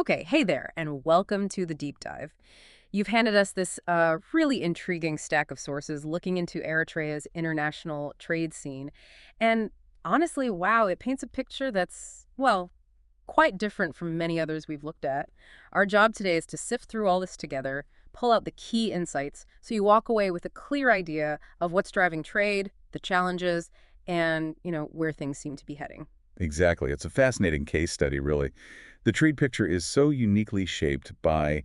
Okay, hey there, and welcome to the deep dive. You've handed us this really intriguing stack of sources looking into Eritrea's international trade scene. And honestly, wow, it paints a picture that's, well, quite different from many others we've looked at. Our job today is to sift through all this together, pull out the key insights, so you walk away with a clear idea of what's driving trade, the challenges, and, where things seem to be heading. Exactly. It's a fascinating case study, really. The trade picture is so uniquely shaped by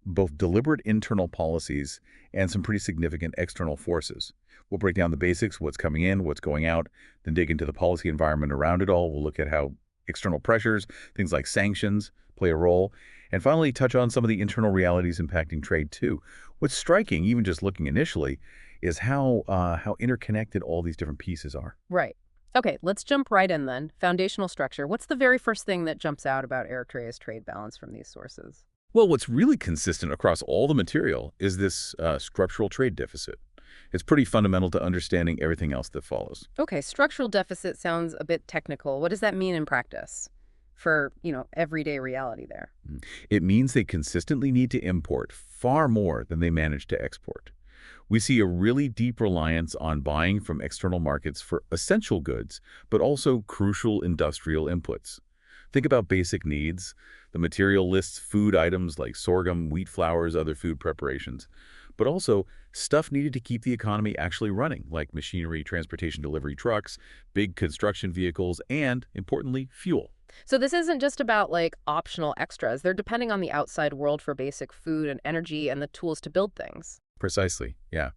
both deliberate internal policies and some pretty significant external forces. We'll break down the basics, what's coming in, what's going out, then dig into the policy environment around it all. We'll look at how external pressures, things like sanctions, play a role, and finally touch on some of the internal realities impacting trade, too. What's striking, even just looking initially, is how interconnected all these different pieces are. Right. Okay, let's jump right in then. Foundational structure. What's the very first thing that jumps out about Eritrea's trade balance from these sources? Well, what's really consistent across all the material is this structural trade deficit. It's pretty fundamental to understanding everything else that follows. Okay, structural deficit sounds a bit technical. What does that mean in practice for, everyday reality there? It means they consistently need to import far more than they manage to export. We see a really deep reliance on buying from external markets for essential goods, but also crucial industrial inputs. Think about basic needs. The material lists food items like sorghum, wheat flours, other food preparations, but also stuff needed to keep the economy actually running, like machinery, transportation delivery trucks, big construction vehicles, and, importantly, fuel. So this isn't just about like optional extras. They're depending on the outside world for basic food and energy and the tools to build things. Precisely, yeah.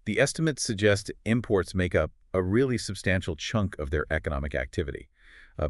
The estimates suggest imports make up a really substantial chunk of their economic activity,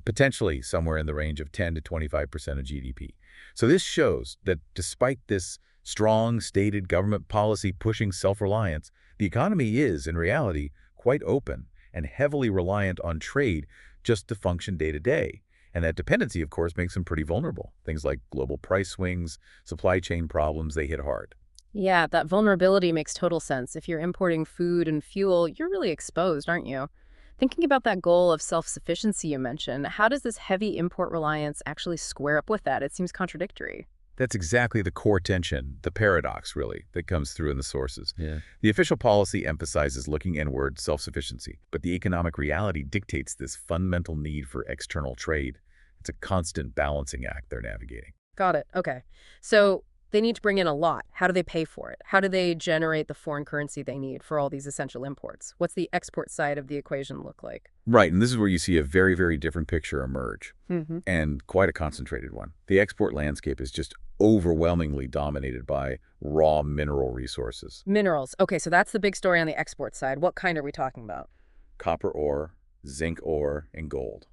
potentially somewhere in the range of 10 to 25% of GDP. So this shows that despite this strong stated government policy pushing self-reliance, the economy is, in reality, quite open and heavily reliant on trade just to function day to day. And that dependency, of course, makes them pretty vulnerable. Things like global price swings, supply chain problems, they hit hard. Yeah, that vulnerability makes total sense. If you're importing food and fuel, you're really exposed, aren't you? Thinking about that goal of self-sufficiency you mentioned, how does this heavy import reliance actually square up with that? It seems contradictory. That's exactly the core tension, the paradox, really, that comes through in the sources. Yeah. The official policy emphasizes looking inward, self-sufficiency, but the economic reality dictates this fundamental need for external trade. It's a constant balancing act they're navigating. Got it. Okay. So they need to bring in a lot. How do they pay for it? How do they generate the foreign currency they need for all these essential imports? What's the export side of the equation look like? Right, and this is where you see a very, very different picture emerge, and quite a concentrated one. The export landscape is just overwhelmingly dominated by raw mineral resources. Minerals. Okay, so that's the big story on the export side. What kind are we talking about? Copper ore, zinc ore, and gold.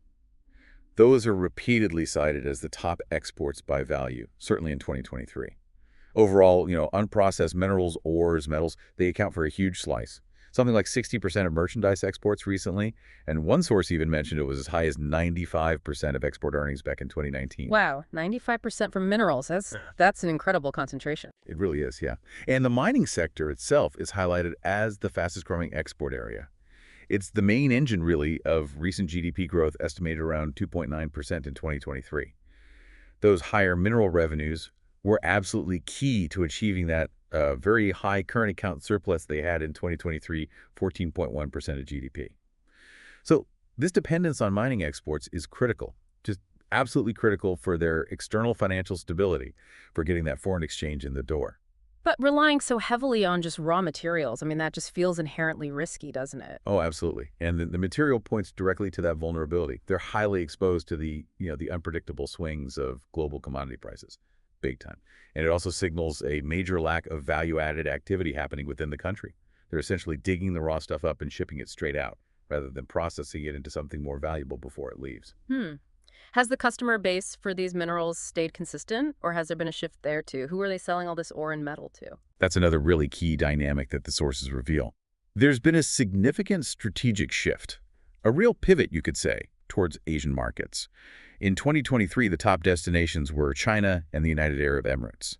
Those are repeatedly cited as the top exports by value, certainly in 2023. Overall, unprocessed minerals, ores, metals, they account for a huge slice. Something like 60% of merchandise exports recently, and one source even mentioned it was as high as 95% of export earnings back in 2019. Wow, 95% from minerals. That's an incredible concentration. It really is, yeah. And the mining sector itself is highlighted as the fastest growing export area. It's the main engine, really, of recent GDP growth, estimated around 2.9% in 2023. Those higher mineral revenues were absolutely key to achieving that very high current account surplus they had in 2023, 14.1% of GDP. So this dependence on mining exports is critical, just absolutely critical for their external financial stability, for getting that foreign exchange in the door. But relying so heavily on just raw materials, that just feels inherently risky, doesn't it? Oh, absolutely. And the material points directly to that vulnerability. They're highly exposed to the unpredictable swings of global commodity prices. Big time. And it also signals a major lack of value-added activity happening within the country. They're essentially digging the raw stuff up and shipping it straight out, rather than processing it into something more valuable before it leaves. Has the customer base for these minerals stayed consistent, or has there been a shift there too? Who are they selling all this ore and metal to? That's another really key dynamic that the sources reveal. There's been a significant strategic shift, a real pivot, you could say, towards Asian markets. In 2023, the top destinations were China and the United Arab Emirates.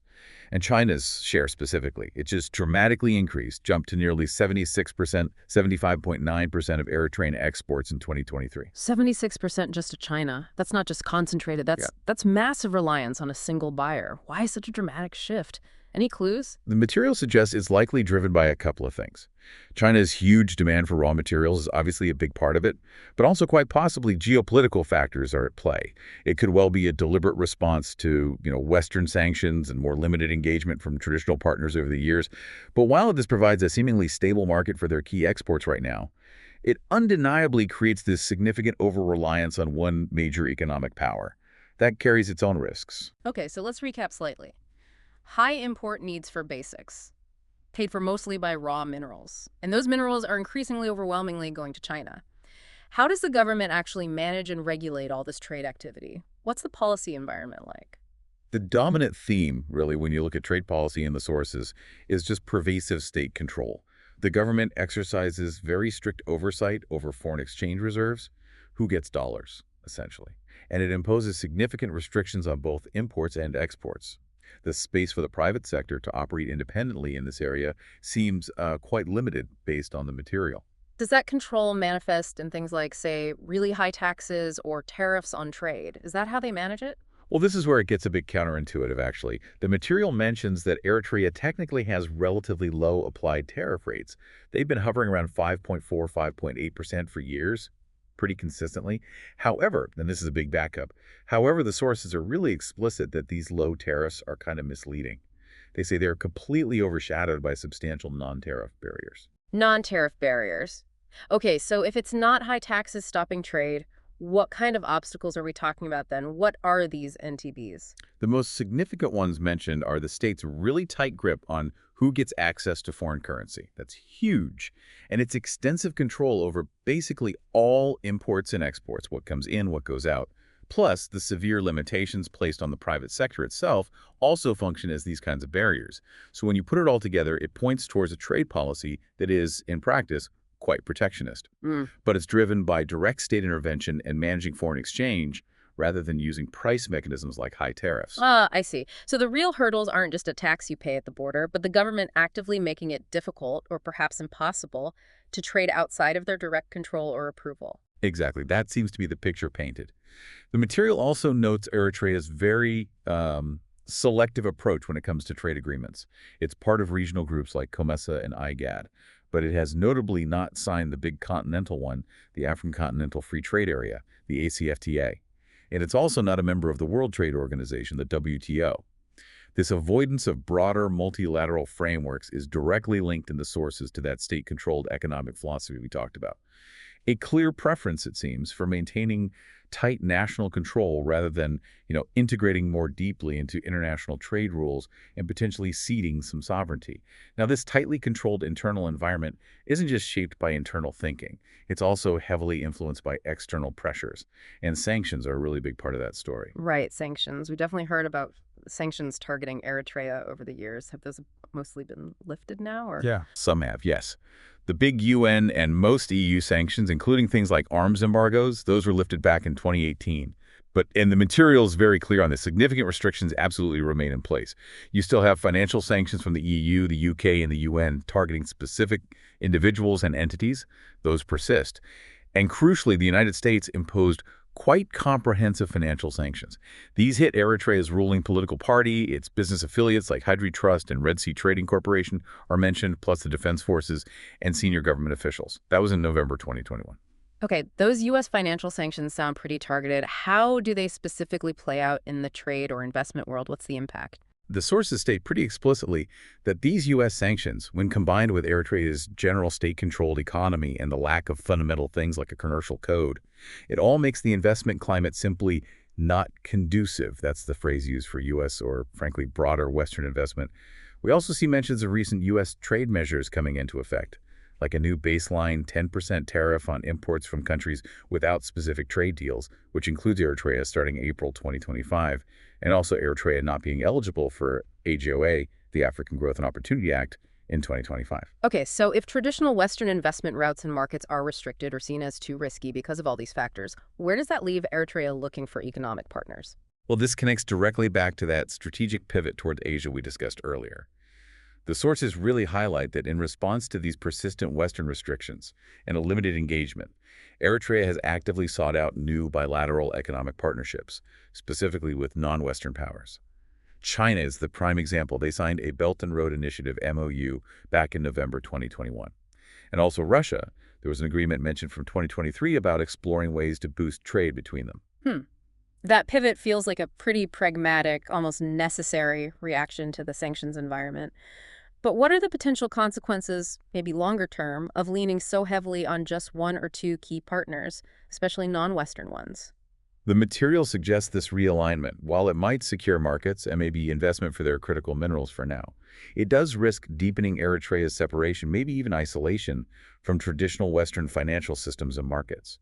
And China's share specifically, it just dramatically increased, jumped to nearly 76%, 75.9% of Eritrean exports in 2023. 76% just to China. That's not just concentrated. Yeah. That's massive reliance on a single buyer. Why such a dramatic shift? Any clues? The material suggests it's likely driven by a couple of things. China's huge demand for raw materials is obviously a big part of it, but also quite possibly geopolitical factors are at play. It could well be a deliberate response to, Western sanctions and more limited engagement from traditional partners over the years. But while this provides a seemingly stable market for their key exports right now, it undeniably creates this significant over-reliance on one major economic power. That carries its own risks. Okay, so let's recap slightly. High import needs for basics, paid for mostly by raw minerals. And those minerals are increasingly overwhelmingly going to China. How does the government actually manage and regulate all this trade activity? What's the policy environment like? The dominant theme, really, when you look at trade policy and the sources, is just pervasive state control. The government exercises very strict oversight over foreign exchange reserves, who gets dollars, essentially. And it imposes significant restrictions on both imports and exports. The space for the private sector to operate independently in this area seems quite limited based on the material. Does that control manifest in things like, say, really high taxes or tariffs on trade? Is that how they manage it? Well, this is where it gets a bit counterintuitive, actually. The material mentions that Eritrea technically has relatively low applied tariff rates. They've been hovering around 5.4, 5.8% for years, pretty consistently. However, and this is a big backup, however, the sources are really explicit that these low tariffs are kind of misleading. They say they're completely overshadowed by substantial non-tariff barriers. Non-tariff barriers. Okay, so if it's not high taxes stopping trade, what kind of obstacles are we talking about then? What are these NTBs? The most significant ones mentioned are the state's really tight grip on who gets access to foreign currency. That's huge. And its extensive control over basically all imports and exports, what comes in, what goes out. Plus, the severe limitations placed on the private sector itself also function as these kinds of barriers. So when you put it all together, it points towards a trade policy that is, in practice, quite protectionist. But it's driven by direct state intervention and managing foreign exchange rather than using price mechanisms like high tariffs. Ah, I see. So the real hurdles aren't just a tax you pay at the border, but the government actively making it difficult or perhaps impossible to trade outside of their direct control or approval. Exactly. That seems to be the picture painted. The material also notes Eritrea's very selective approach when it comes to trade agreements. It's part of regional groups like COMESA and IGAD, but it has notably not signed the big continental one, the African Continental Free Trade Area, the ACFTA. And it's also not a member of the World Trade Organization, the WTO. This avoidance of broader multilateral frameworks is directly linked in the sources to that state-controlled economic philosophy we talked about. A clear preference, it seems, for maintaining tight national control rather than, integrating more deeply into international trade rules and potentially ceding some sovereignty. Now, this tightly controlled internal environment isn't just shaped by internal thinking. It's also heavily influenced by external pressures, and sanctions are a really big part of that story. Right, sanctions. We definitely heard about sanctions targeting Eritrea over the years. Have those mostly been lifted now, or? Yeah. Some have, yes. The big UN and most EU sanctions, including things like arms embargoes, those were lifted back in 2018. And the material is very clear on this. Significant restrictions absolutely remain in place. You still have financial sanctions from the EU, the UK, and the UN targeting specific individuals and entities. Those persist. And crucially, the United States imposed quite comprehensive financial sanctions. These hit Eritrea's ruling political party, its business affiliates like Hydri Trust and Red Sea Trading Corporation are mentioned, plus the defense forces and senior government officials. That was in November 2021. Okay, those U.S. financial sanctions sound pretty targeted. How do they specifically play out in the trade or investment world? What's the impact? The sources state pretty explicitly that these U.S. sanctions, when combined with Eritrea's general state-controlled economy and the lack of fundamental things like a commercial code, it all makes the investment climate simply not conducive. That's the phrase used for U.S. or, frankly, broader Western investment. We also see mentions of recent U.S. trade measures coming into effect, like a new baseline 10% tariff on imports from countries without specific trade deals, which includes Eritrea starting April 2025, and also Eritrea not being eligible for AGOA, the African Growth and Opportunity Act, in 2025. Okay, so if traditional Western investment routes and markets are restricted or seen as too risky because of all these factors, where does that leave Eritrea looking for economic partners? Well, this connects directly back to that strategic pivot toward Asia we discussed earlier. The sources really highlight that in response to these persistent Western restrictions and a limited engagement, Eritrea has actively sought out new bilateral economic partnerships, specifically with non-Western powers. China is the prime example. They signed a Belt and Road Initiative MOU back in November 2021. And also Russia, there was an agreement mentioned from 2023 about exploring ways to boost trade between them. Hmm. That pivot feels like a pretty pragmatic, almost necessary reaction to the sanctions environment. But what are the potential consequences, maybe longer term, of leaning so heavily on just one or two key partners, especially non-Western ones? The material suggests this realignment. While it might secure markets and maybe investment for their critical minerals for now, it does risk deepening Eritrea's separation, maybe even isolation, from traditional Western financial systems and markets.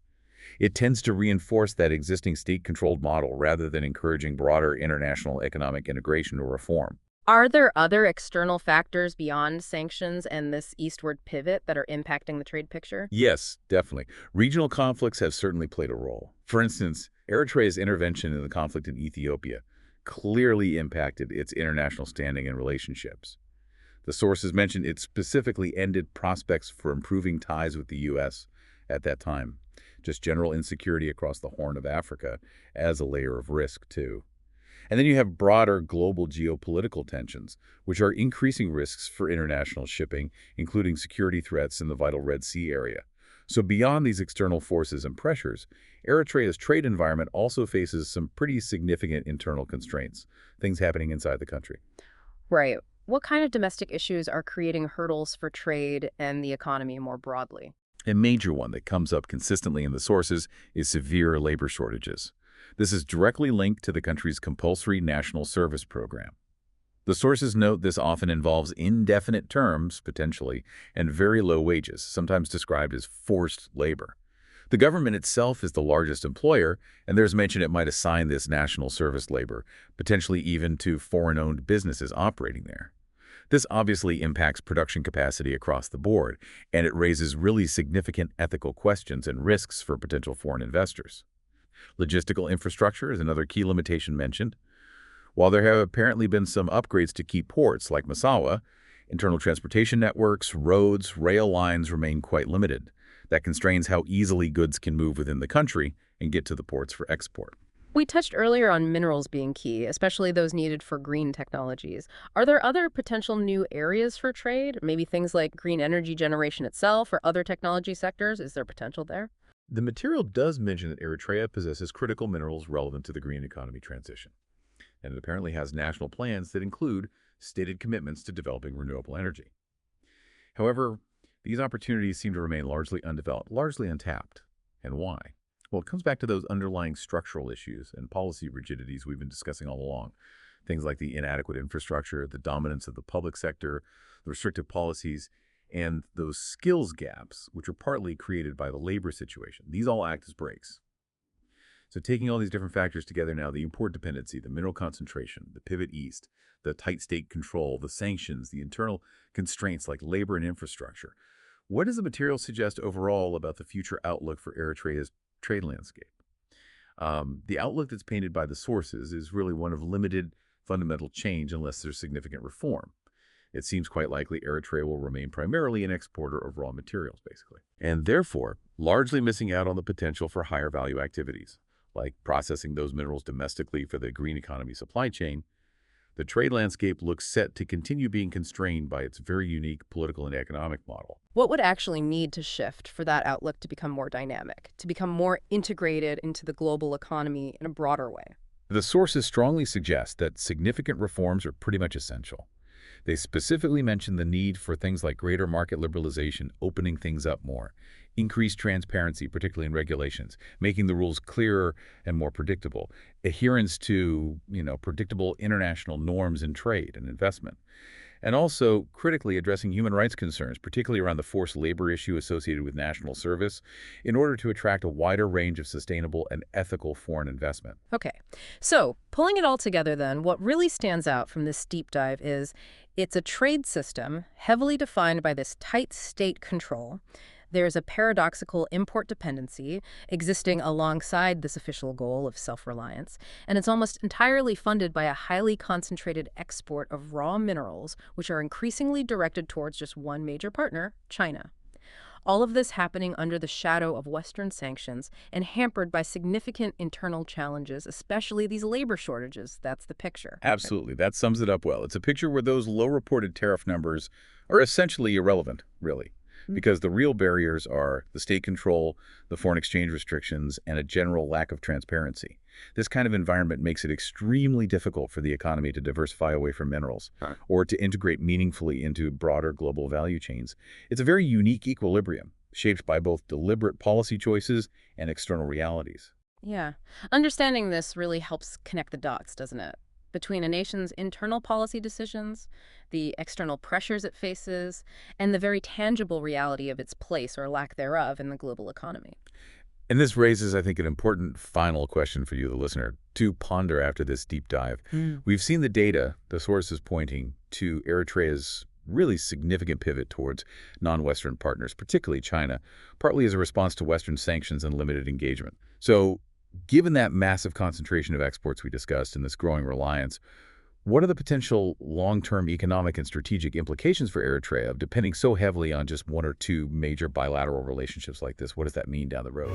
It tends to reinforce that existing state-controlled model rather than encouraging broader international economic integration or reform. Are there other external factors beyond sanctions and this eastward pivot that are impacting the trade picture? Yes, definitely. Regional conflicts have certainly played a role. For instance, Eritrea's intervention in the conflict in Ethiopia clearly impacted its international standing and relationships. The sources mentioned it specifically ended prospects for improving ties with the U.S. at that time. Just general insecurity across the Horn of Africa as a layer of risk, too. And then you have broader global geopolitical tensions, which are increasing risks for international shipping, including security threats in the vital Red Sea area. So beyond these external forces and pressures, Eritrea's trade environment also faces some pretty significant internal constraints, things happening inside the country. Right. What kind of domestic issues are creating hurdles for trade and the economy more broadly? A major one that comes up consistently in the sources is severe labor shortages. This is directly linked to the country's compulsory national service program. The sources note this often involves indefinite terms, potentially, and very low wages, sometimes described as forced labor. The government itself is the largest employer, and there's mention it might assign this national service labor, potentially even to foreign-owned businesses operating there. This obviously impacts production capacity across the board, and it raises really significant ethical questions and risks for potential foreign investors. Logistical infrastructure is another key limitation mentioned. While there have apparently been some upgrades to key ports like Massawa, internal transportation networks, roads, rail lines remain quite limited. That constrains how easily goods can move within the country and get to the ports for export. We touched earlier on minerals being key, especially those needed for green technologies. Are there other potential new areas for trade? Maybe things like green energy generation itself or other technology sectors? Is there potential there? The material does mention that Eritrea possesses critical minerals relevant to the green economy transition, and it apparently has national plans that include stated commitments to developing renewable energy. However, these opportunities seem to remain largely undeveloped, largely untapped. And why? Well, it comes back to those underlying structural issues and policy rigidities we've been discussing all along. Things like the inadequate infrastructure, the dominance of the public sector, the restrictive policies, and those skills gaps, which are partly created by the labor situation. These all act as brakes. So taking all these different factors together now, the import dependency, the mineral concentration, the pivot east, the tight state control, the sanctions, the internal constraints like labor and infrastructure. What does the material suggest overall about the future outlook for Eritrea's trade landscape? The outlook that's painted by the sources is really one of limited fundamental change unless there's significant reform. It seems quite likely Eritrea will remain primarily an exporter of raw materials, basically, and therefore largely missing out on the potential for higher value activities, like processing those minerals domestically for the green economy supply chain. The trade landscape looks set to continue being constrained by its very unique political and economic model. What would actually need to shift for that outlook to become more dynamic, to become more integrated into the global economy in a broader way? The sources strongly suggest that significant reforms are pretty much essential. They specifically mention the need for things like greater market liberalization, opening things up more, increased transparency, particularly in regulations, making the rules clearer and more predictable, adherence to, predictable international norms in trade and investment, and also critically addressing human rights concerns, particularly around the forced labor issue associated with national service, in order to attract a wider range of sustainable and ethical foreign investment. Okay, so pulling it all together then, what really stands out from this deep dive is it's a trade system heavily defined by this tight state control There's a paradoxical import dependency existing alongside this official goal of self-reliance, and it's almost entirely funded by a highly concentrated export of raw minerals, which are increasingly directed towards just one major partner, China. All of this happening under the shadow of Western sanctions and hampered by significant internal challenges, especially these labor shortages. That's the picture. Absolutely. That sums it up well. It's a picture where those low reported tariff numbers are essentially irrelevant, really, because the real barriers are the state control, the foreign exchange restrictions, and a general lack of transparency. This kind of environment makes it extremely difficult for the economy to diversify away from minerals or to integrate meaningfully into broader global value chains. It's a very unique equilibrium, shaped by both deliberate policy choices and external realities. Yeah. Understanding this really helps connect the dots, doesn't it? Between a nation's internal policy decisions, the external pressures it faces, and the very tangible reality of its place or lack thereof in the global economy. And this raises, I think, an important final question for you, the listener, to ponder after this deep dive. We've seen the data, the sources pointing to Eritrea's really significant pivot towards non-Western partners, particularly China, partly as a response to Western sanctions and limited engagement. So given that massive concentration of exports we discussed and this growing reliance, what are the potential long-term economic and strategic implications for Eritrea of depending so heavily on just one or two major bilateral relationships like this? What does that mean down the road?